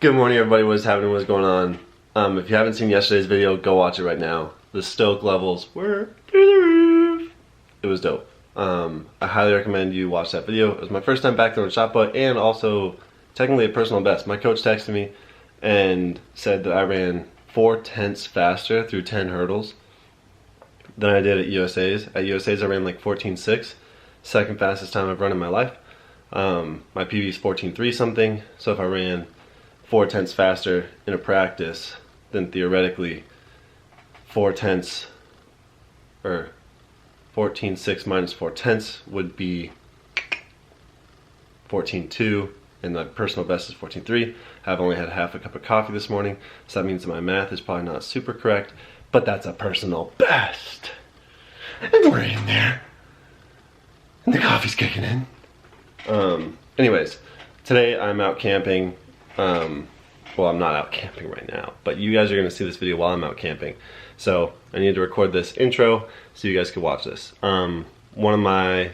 Good morning, everybody. What's happening? What's going on? If you haven't seen yesterday's video, go watch it right now. The stoke levels were through the roof. It was dope. I highly recommend you watch that video. It was my first time back throwing shot put and also technically a personal best. My coach texted me and said that I ran 4/10 faster through 10 hurdles than I did at USA's. At USA's I ran like 14.6, second fastest time I've run in my life. My PB is 14.3 something, so if I ran 4/10 faster in a practice, then theoretically 4/10 or 14.6 minus 4/10 would be 14.2, and the personal best is 14.3. I've only had half a cup of coffee this morning, so that means that my math is probably not super correct, but that's a personal best. And we're in there. And the coffee's kicking in. Anyways, today I'm out camping. Well, I'm not out camping right now, but you guys are gonna see this video while I'm out camping. So I need to record this intro so you guys can watch this. One of my,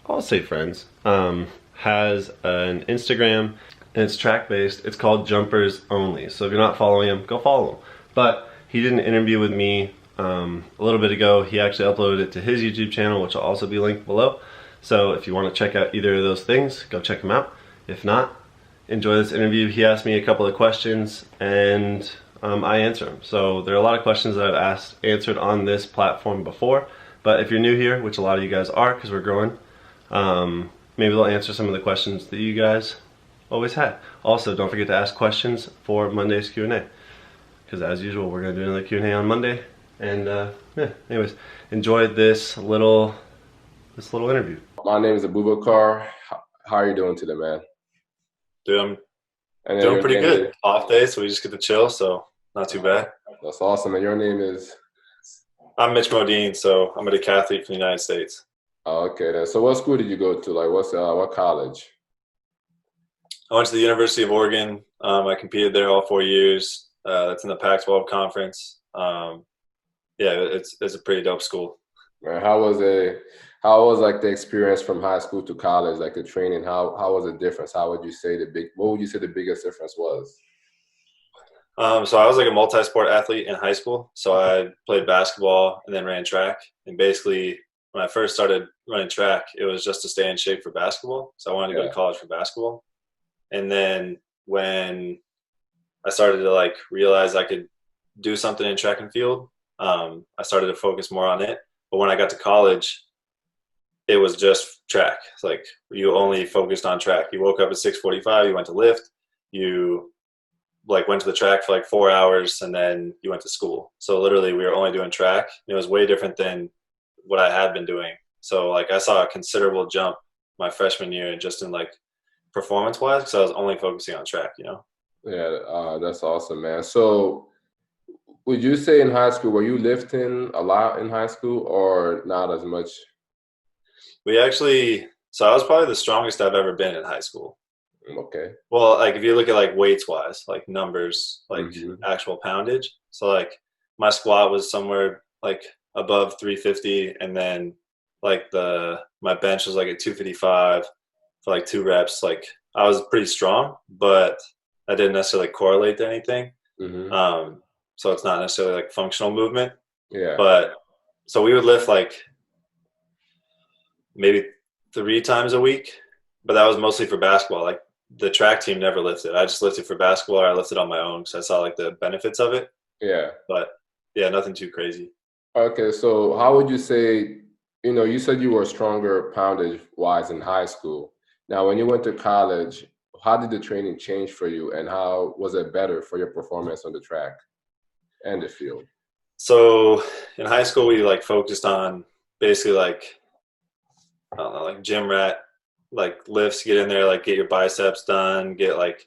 I'll say friends, has an Instagram and it's track-based. It's called Jumpers Only. So if you're not following him, go follow him. But he did an interview with me a little bit ago. He actually uploaded it to his YouTube channel, which will also be linked below. So if you want to check out either of those things, go check him out. If not, enjoy this interview. He asked me a couple of questions and I answer them. So there are a lot of questions that I've answered on this platform before, but if you're new here, which a lot of you guys are because we're growing, maybe they'll answer some of the questions that you guys always had. Also, don't forget to ask questions for Monday's Q&A, because as usual, we're gonna do another Q&A on Monday. And yeah, anyways, enjoy this little interview. My name is Abubakar. How are you doing today, man? Dude, I'm And then doing your pretty name good. is, Off day, so we just get to chill, so not too bad. that's awesome. And your name is, I'm Mitch Modin, so I'm a decathlete from the United States. oh, okay then. So what school did you go to? Like what college? I went to the University of Oregon. I competed there all 4 years. That's in the Pac-12 conference. Yeah, it's a pretty dope school. Man, how was like the experience from high school to college, like the training? How was the difference? What would you say the biggest difference was? So I was like a multi-sport athlete in high school. So I played basketball and then ran track. And basically, when I first started running track, it was just to stay in shape for basketball. So I wanted to go Yeah. to college for basketball. And then when I started to like realize I could do something in track and field, I started to focus more on it. But when I got to college, it was just track. It's like you only focused on track. You woke up at 6:45, you went to lift, you like went to the track for like 4 hours, and then you went to school. So literally we were only doing track. It was way different than what I had been doing. So like I saw a considerable jump my freshman year just in like performance wise, because I was only focusing on track, you know? Yeah, that's awesome, man. So would you say in high school, were you lifting a lot in high school or not as much? So I was probably the strongest I've ever been in high school. Okay. Well, like if you look at like weights wise, like numbers, like Hmm. actual poundage. So like my squat was somewhere like above 350, and then like my bench was like at 255 for like 2 reps. Like I was pretty strong, but I didn't necessarily correlate to anything. Hmm. So it's not necessarily like functional movement, Yeah. but so we would lift like maybe 3 times a week, but that was mostly for basketball. Like the track team never lifted. I just lifted for basketball, or I lifted on my own because I saw like the benefits of it. Yeah. But yeah, nothing too crazy. Okay, so how would you say, you said you were stronger poundage wise in high school. Now, when you went to college, how did the training change for you and how was it better for your performance on the track and the field? So in high school, we like focused on basically like, I don't know, like gym rat, like lifts, get in there, like get your biceps done, get like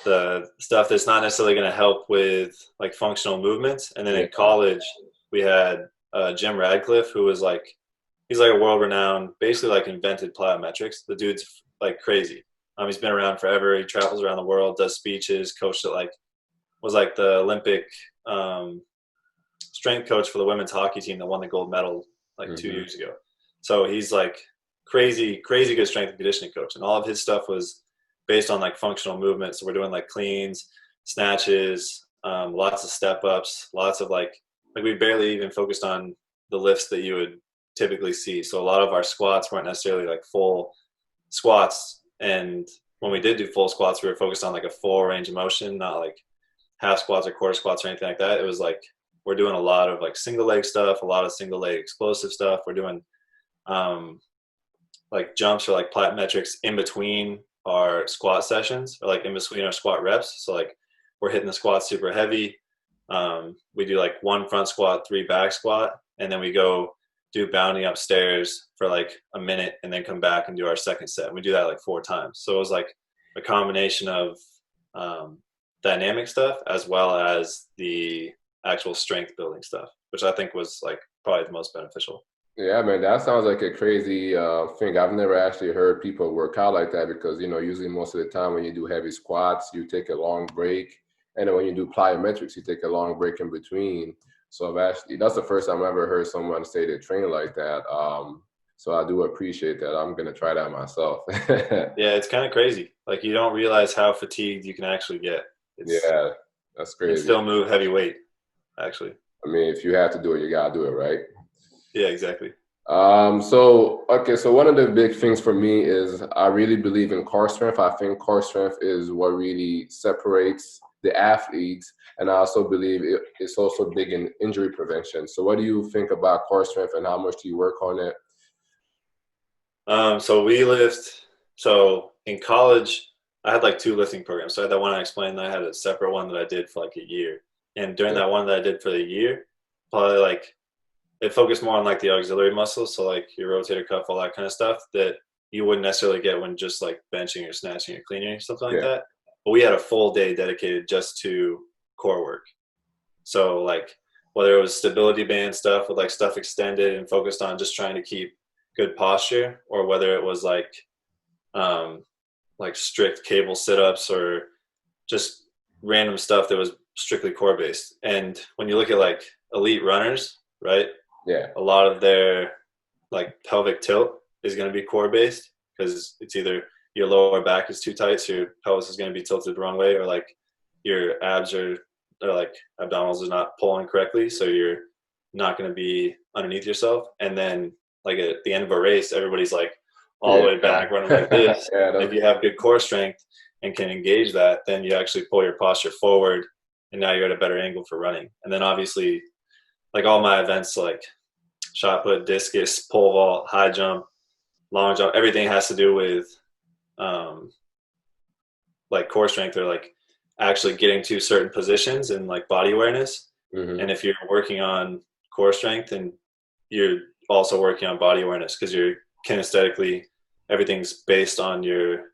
the stuff that's not necessarily going to help with like functional movements. And then Yeah. in college, we had Jim Radcliffe, who was like, he's like a world renowned, basically like invented plyometrics. The dude's like crazy. He's been around forever. He travels around the world, does speeches, coached at like, was like the Olympic strength coach for the women's hockey team that won the gold medal like 2 years ago. So he's like crazy good strength and conditioning coach. And all of his stuff was based on like functional movement. So we're doing like cleans, snatches, lots of step ups, lots of like we barely even focused on the lifts that you would typically see. So a lot of our squats weren't necessarily like full squats. And when we did do full squats, we were focused on like a full range of motion, not like half squats or quarter squats or anything like that. It was like we're doing a lot of like single leg stuff, a lot of single leg explosive stuff. We're doing like jumps or like plyometrics in between our squat sessions or like in between our squat reps. So like we're hitting the squat super heavy. We do like 1 front squat, 3 back squat, and then we go do bounding upstairs for like a minute and then come back and do our second set. And we do that like 4 times. So it was like a combination of dynamic stuff as well as the actual strength building stuff, which I think was like probably the most beneficial. Yeah, man, that sounds like a crazy thing. I've never actually heard people work out like that because, you know, usually most of the time when you do heavy squats, you take a long break. And then when you do plyometrics, you take a long break in between. So that's the first time I've ever heard someone say they train like that. So I do appreciate that. I'm going to try that myself. Yeah, it's kind of crazy. Like you don't realize how fatigued you can actually get. Yeah, that's crazy. And still move heavy weight, actually. I mean, if you have to do it, you got to do it, right? Yeah, exactly. So one of the big things for me is I really believe in core strength. I think core strength is what really separates the athletes. And I also believe it's also big in injury prevention. So what do you think about core strength and how much do you work on it? So in college, I had like 2 lifting programs. So I had that one I explained, and I had a separate one that I did for like a year. And during that one that I did for the year, probably like it focused more on like the auxiliary muscles, so like your rotator cuff, all that kind of stuff that you wouldn't necessarily get when just like benching or snatching or cleaning or something like that. But we had a full day dedicated just to core work. So like whether it was stability band stuff with like stuff extended and focused on just trying to keep good posture, or whether it was like strict cable sit-ups or just random stuff that was strictly core based. And when you look at like elite runners, right? Yeah. A lot of their like pelvic tilt is going to be core based because it's either your lower back is too tight, so your pelvis is going to be tilted the wrong way, or like your abs or like abdominals are not pulling correctly, so you're not going to be underneath yourself. And then like at the end of a race, everybody's like all the way back running like this. If you have good core strength and can engage that, then you actually pull your posture forward, and now you're at a better angle for running. And then obviously, like all my events, like shot put, discus, pole vault, high jump, long jump, everything has to do with like core strength or like actually getting to certain positions and like body awareness. Mm-hmm. And if you're working on core strength, and you're also working on body awareness because you're kinesthetically, everything's based on your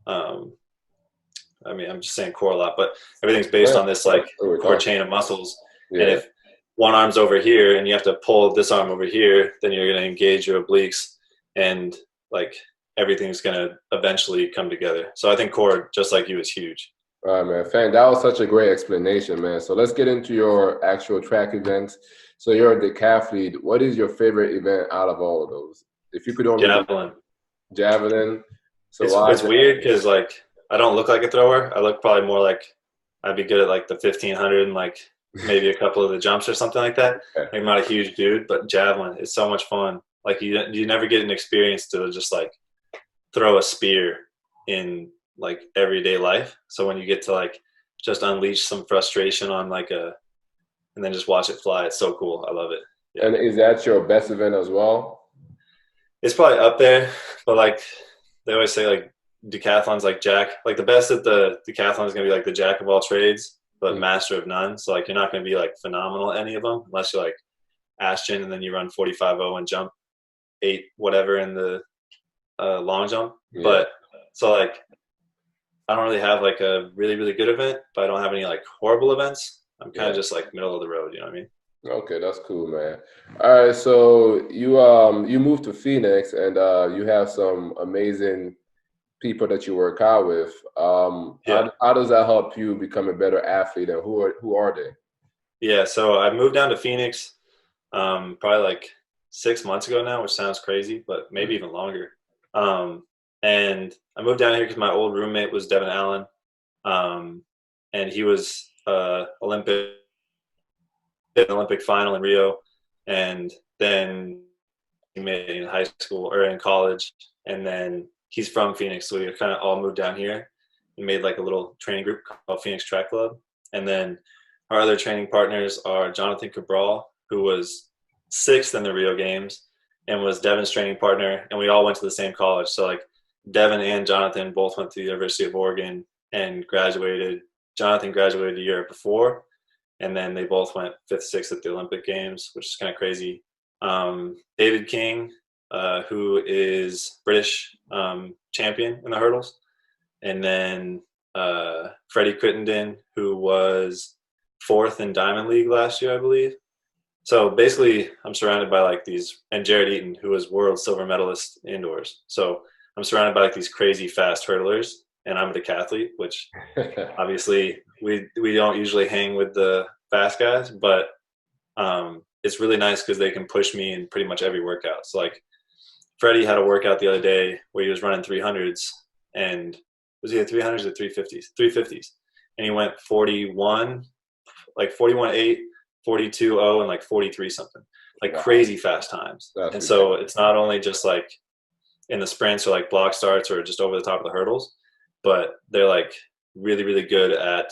I mean, I'm just saying core a lot, but everything's based on this like core chain of muscles. Yeah. And if one arm's over here and you have to pull this arm over here, then you're going to engage your obliques, and like everything's going to eventually come together. So I think core, just like you, is huge. All right, man. Fan, that was such a great explanation, man. So let's get into your actual track events. So you're a decathlete. What is your favorite event out of all of those? If you could only javelin. So it's weird because like I don't look like a thrower. I look probably more like I'd be good at like the 1500 and like maybe a couple of the jumps or something like that. Okay. I'm not a huge dude, but javelin is so much fun. Like you never get an experience to just like throw a spear in like everyday life. So when you get to like just unleash some frustration on like and then just watch it fly, it's so cool. I love it. Yeah. And is that your best event as well? It's probably up there, but like they always say like decathlon's like like the best at the decathlon is going to be like the jack of all trades, but master of none. So like you're not going to be like phenomenal at any of them unless you're like Ashton and then you run 45-0 and jump 8 whatever in the long jump. Yeah. But so like I don't really have like a really, really good event, but I don't have any like horrible events. I'm kind of just like middle of the road, you know what I mean? Okay, that's cool, man. All right, so you moved to Phoenix and you have some amazing people that you work out with. How does that help you become a better athlete, and who are they? Yeah, so I moved down to Phoenix probably like 6 months ago now, which sounds crazy, but maybe even longer. And I moved down here because my old roommate was Devin Allen. and he was Olympic final in Rio, and then he made it in high school or in college, and then he's from Phoenix, so we kind of all moved down here. We made like a little training group called Phoenix Track Club, and then our other training partners are Jonathan Cabral, who was 6th in the Rio Games and was Devin's training partner, and we all went to the same college. So like Devin and Jonathan both went to the University of Oregon and graduated. Jonathan graduated a year before, and then they both went 5th, 6th at the Olympic Games, which is kind of crazy. David King, who is British champion in the hurdles, and then Freddie Crittenden, who was 4th in Diamond League last year, I believe. So basically, I'm surrounded by like these, and Jared Eaton, who was world silver medalist indoors. So I'm surrounded by like these crazy fast hurdlers, and I'm a decathlete, which obviously we don't usually hang with the fast guys, but it's really nice because they can push me in pretty much every workout. So like Freddie had a workout the other day where he was running 300s, and was he at 300s or 350s? 350s, and he went 41, like 41.8, 42.0, and like 43 something, like crazy fast times. And so it's not only just like in the sprints or like block starts or just over the top of the hurdles, but they're like really, really good at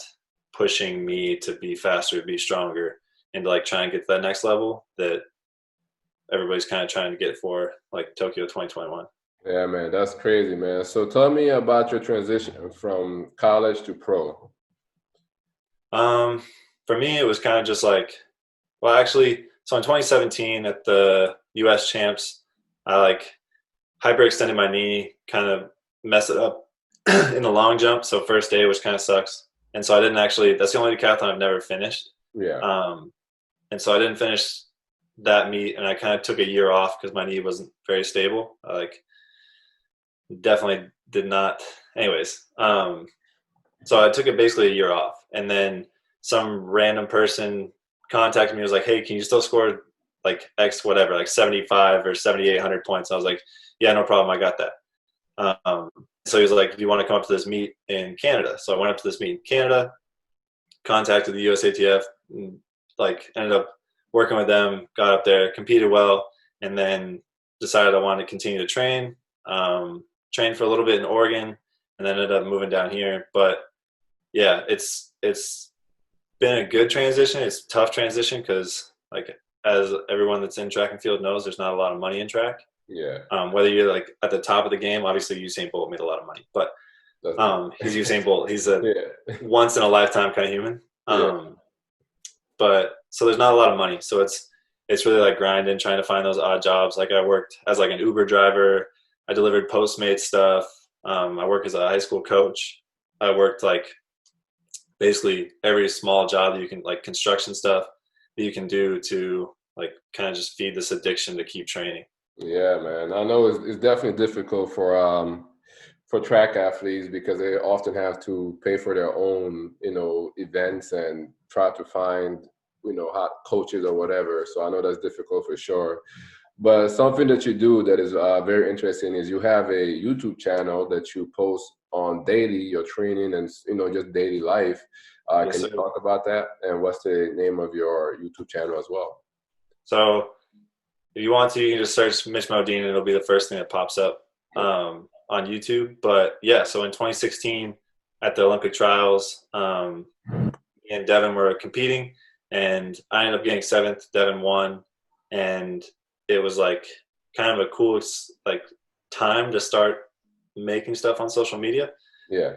pushing me to be faster, be stronger, and to like try and get to that next level that everybody's kind of trying to get for like Tokyo 2021. Yeah, man, that's crazy, man. So tell me about your transition from college to pro. For me, it was kind of just like, well, actually, so in 2017 at the US champs, I like hyperextended my knee, kind of messed it up in the long jump. So first day, which kind of sucks. And so I didn't actually, that's the only decathlon I've never finished. Yeah. And so I didn't finish that meet, and I kind of took a year off because my knee wasn't very stable. I like definitely did not. Anyways, so I took it basically a year off, and then some random person contacted me. Was like, "Hey, can you still score like X whatever, like 75 or 7,800 points?" I was like, "Yeah, no problem, I got that." So he was like, "Do you want to come up to this meet in Canada?" So I went up to this meet in Canada, contacted the USATF, and like ended up working with them, got up there, competed well, and then decided I wanted to continue to train. Trained for a little bit in Oregon, and then ended up moving down here. But yeah, it's been a good transition. It's a tough transition because, like, as everyone that's in track and field knows, there's not a lot of money in track. Yeah. Whether you're like at the top of the game, obviously Usain Bolt made a lot of money, but he's Usain Bolt. He's a once in a lifetime kind of human. But so there's not a lot of money. So it's really like grinding, trying to find those odd jobs. Like I worked as like an Uber driver. I delivered Postmates stuff. I work as a high school coach. I worked like basically every small job that you can, like construction stuff that you can do to like kind of just feed this addiction to keep training. Yeah, man. I know it's definitely difficult for track athletes because they often have to pay for their own, events and try to find, hot coaches or whatever. So I know that's difficult for sure. But something that you do that is very interesting is you have a YouTube channel that you post on daily, your training and, just daily life. Yes, can you talk about that? And what's the name of your YouTube channel as well? So if you want to, you can just search Mitch Modin and it'll be the first thing that pops up on YouTube. But yeah, so in 2016 at the Olympic trials, me and Devin were competing, and I ended up getting 7th. Devin won, and it was like kind of a cool like time to start making stuff on social media. Yeah.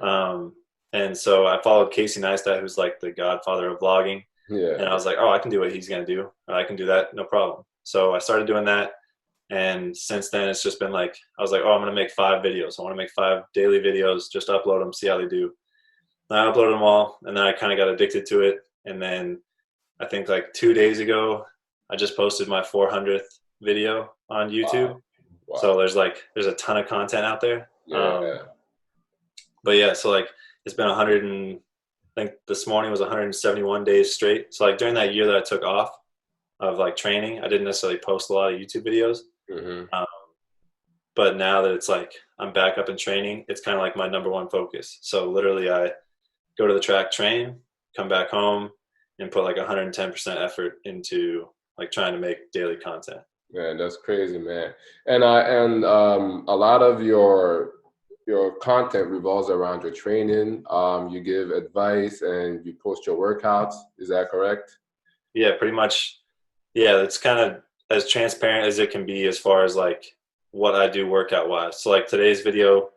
And so I followed Casey Neistat, who's like the godfather of vlogging. Yeah. And I was like, oh, I can do what he's gonna do. I can do that, no problem. So I started doing that, and since then it's just been like, I was like, oh, I'm gonna make 5 videos. I want to make 5 daily videos, just upload them, see how they do. And I uploaded them all, and then I kind of got addicted to it. And then I think like 2 days ago, I just posted my 400th video on YouTube. Wow. So there's a ton of content out there. Yeah. But yeah, so like it's been I think this morning was 171 days straight. So like during that year that I took off of like training, I didn't necessarily post a lot of YouTube videos. Mm-hmm. But now that it's like I'm back up in training, it's kind of like my number one focus. So literally I go to the track, train, come back home, and put like 110% effort into like trying to make daily content. Man, that's crazy, man. And a lot of your content revolves around your training. You give advice and you post your workouts. Is that correct? Yeah, pretty much. Yeah, it's kind of as transparent as it can be as far as like what I do workout wise. So like today's video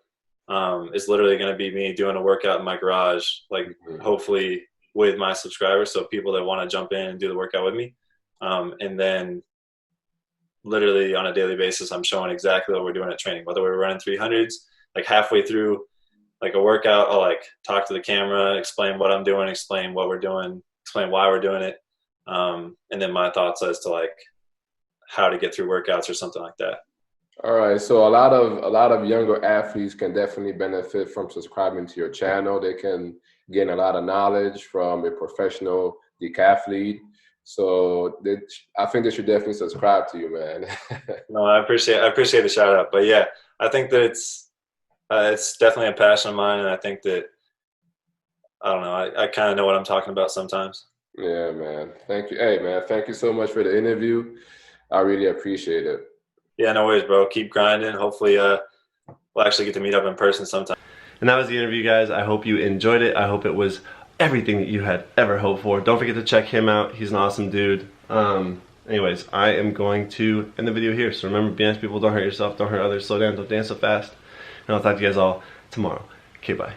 is literally going to be me doing a workout in my garage, like hopefully with my subscribers. So people that want to jump in and do the workout with me. And then literally on a daily basis, I'm showing exactly what we're doing at training, whether we're running 300s, like halfway through like a workout, I'll like talk to the camera, explain what I'm doing, explain what we're doing, explain why we're doing it. And then my thoughts as to like how to get through workouts or something like that. All right, so a lot of younger athletes can definitely benefit from subscribing to your channel. They can gain a lot of knowledge from a professional decathlete. So I think they should definitely subscribe to you, man. No, I appreciate the shout out, but yeah, I think that it's definitely a passion of mine, and I think that I don't know, I kind of know what I'm talking about sometimes. Yeah, man. Thank you. Hey, man, thank you so much for the interview. I really appreciate it. Yeah, no worries, bro. Keep grinding. Hopefully, we'll actually get to meet up in person sometime. And that was the interview, guys. I hope you enjoyed it. I hope it was everything that you had ever hoped for. Don't forget to check him out. He's an awesome dude. Anyways, I am going to end the video here. So remember, be nice people, don't hurt yourself, don't hurt others, slow down, don't dance so fast. And I'll talk to you guys all tomorrow. Okay, bye.